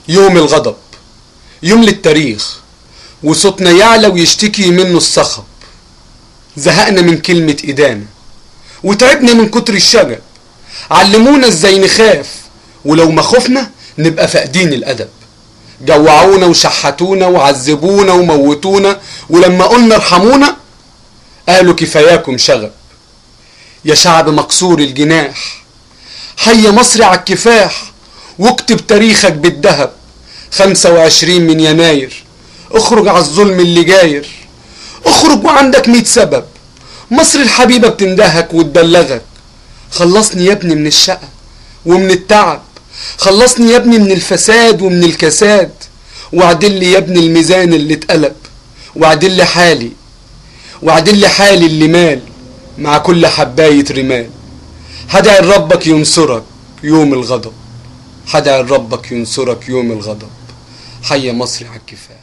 يوم الغضب، يوم للتاريخ، وصوتنا يعلى ويشتكي منه الصخب. زهقنا من كلمة إدانة وتعبنا من كتر الشغب. علمونا ازاي نخاف، ولو ما خفنا نبقى فاقدين الأدب. جوعونا وشحتونا وعذبونا وموتونا، ولما قلنا ارحمونا قالوا كفاياكم شغب. يا شعب مكسور الجناح، حي مصر على الكفاح، واكتب تاريخك بالذهب. 25 من يناير، اخرج على الظلم اللي جاير، اخرج وعندك 100 سبب. مصر الحبيبة بتندهك وتبلغك. خلصني يا ابني من الشقة ومن التعب، خلصني يا ابني من الفساد ومن الكساد، وعدل لي يا ابني الميزان اللي اتقلب، وعدل لي حالي اللي مال مع كل حباية رمال. هدعي ربك ينصرك يوم الغضب، هدعي ربك ينصرك يوم الغضب. حي مصر على الكفاح.